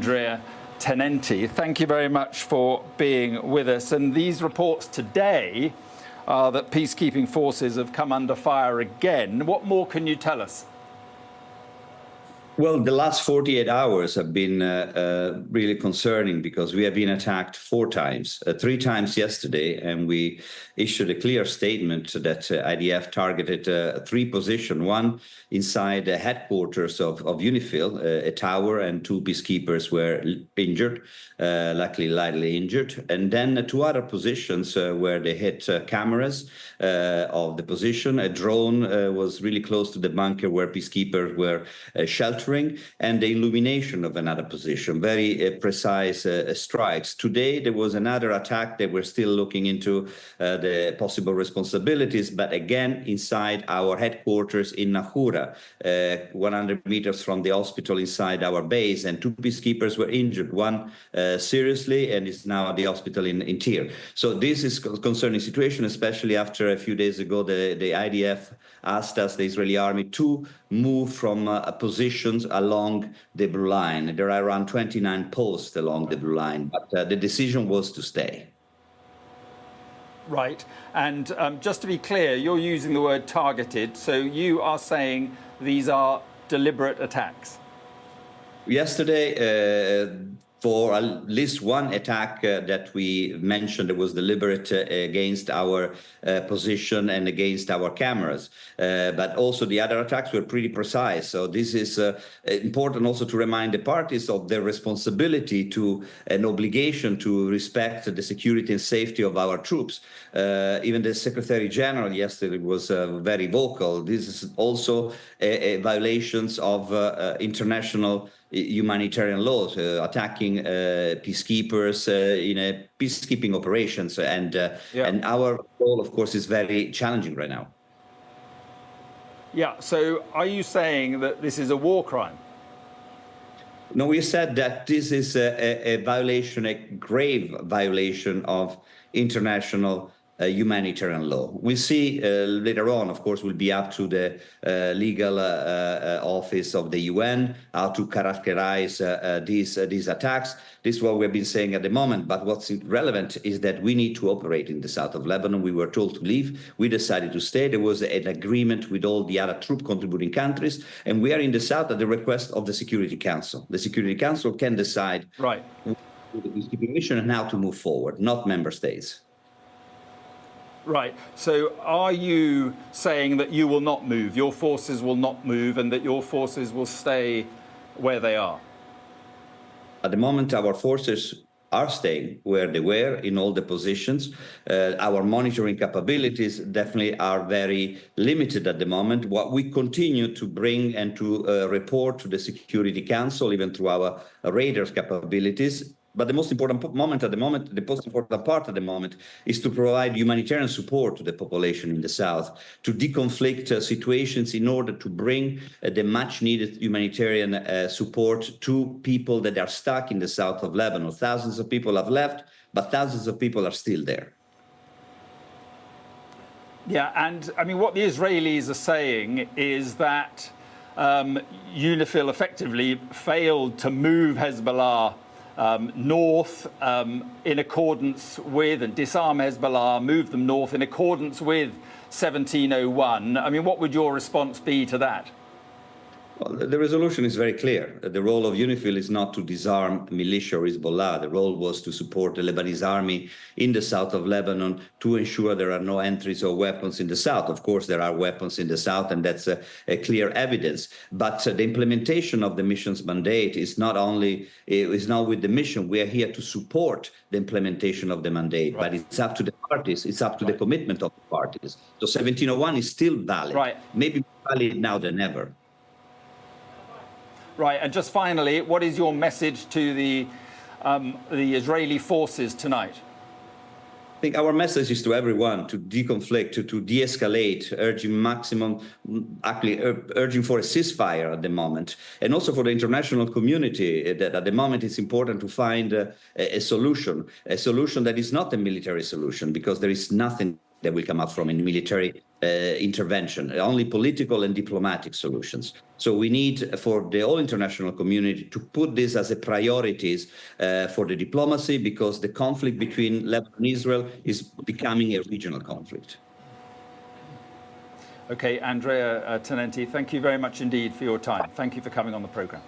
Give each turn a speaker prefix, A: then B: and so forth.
A: Andrea Tenenti. Thank you very much for being with us. And these reports today are that peacekeeping forces have come under fire again. What more can you tell us?
B: Well, the last 48 hours have been really concerning because we have been attacked 4 times, 3 times yesterday, and we issued a clear statement that IDF targeted 3 positions, one inside the headquarters of UNIFIL, a tower, and 2 peacekeepers were injured, luckily lightly injured, and then 2 other positions where they hit cameras of the position. A drone was really close to the bunker where peacekeepers were sheltering, and the illumination of another position, very precise strikes. Today, there was another attack that we're still looking into the possible responsibilities, but again, inside our headquarters in Nahura, 100 meters from the hospital inside our base, and 2 peacekeepers were injured, one seriously, and is now at the hospital in Tyr. So this is a concerning situation, especially after a few days ago, the IDF asked us, the Israeli army, to move from positions along the blue line. There are around 29 posts along the blue line, but the decision was to stay.
A: Right. And just to be clear, you're using the word targeted, so you are saying these are deliberate attacks?
B: Yesterday, for at least one attack that we mentioned, it was deliberate against our position and against our cameras. But also the other attacks were pretty precise. So this is important also to remind the parties of their responsibility to an obligation to respect the security and safety of our troops. Even the Secretary General yesterday was very vocal. This is also a violations of international humanitarian laws, attacking peacekeepers in a peacekeeping operations, and our role, of course, is very challenging right now.
A: Yeah. So, are you saying that this is a war crime?
B: No, we said that this is a violation, a grave violation of international humanitarian law. We'll see later on, of course, will be up to the legal office of the UN how to characterize these attacks. This is what we've been saying at the moment. But what's relevant is that we need to operate in the south of Lebanon. We were told to leave. We decided to stay. There was an agreement with all the other troop contributing countries. And we are in the south at the request of the Security Council. The Security Council can decide
A: right
B: the peacekeeping mission and how to move forward, not member states.
A: Right. So are you saying that you will not move, your forces will not move, and that your forces will stay where they are?
B: At the moment, our forces are staying where they were in all the positions. Our monitoring capabilities definitely are very limited at the moment. What we continue to bring and to report to the Security Council, even through our radars capabilities. But the most important the most important part at the moment is to provide humanitarian support to the population in the south, to deconflict situations in order to bring the much needed humanitarian support to people that are stuck in the south of Lebanon. Thousands of people have left, but thousands of people are still there.
A: Yeah, and I mean, what the Israelis are saying is that UNIFIL effectively failed to move Hezbollah north in accordance with, and disarm Hezbollah, move them north in accordance with 1701. I mean, what would your response be to that?
B: Well, the resolution is very clear. The role of UNIFIL is not to disarm militia or Hezbollah. The role was to support the Lebanese army in the south of Lebanon to ensure there are no entries or weapons in the south. Of course, there are weapons in the south, and that's a clear evidence. But the implementation of the mission's mandate is not with the mission. We are here to support the implementation of the mandate, but it's up to the parties. It's up to the commitment of the parties. So 1701 is still valid, maybe more valid now than ever.
A: Right, and just finally, what is your message to the Israeli forces tonight?
B: I think our message is to everyone to deconflict, to de-escalate, urging urging for a ceasefire at the moment, and also for the international community that at the moment it's important to find a solution that is not a military solution, because there is nothing that will come out from a military intervention, only political and diplomatic solutions. So we need for the whole international community to put this as a priorities for the diplomacy, because the conflict between Lebanon and Israel is becoming a regional conflict.
A: Okay, Andrea Tenenti, thank you very much indeed for your time. Thank you for coming on the programme.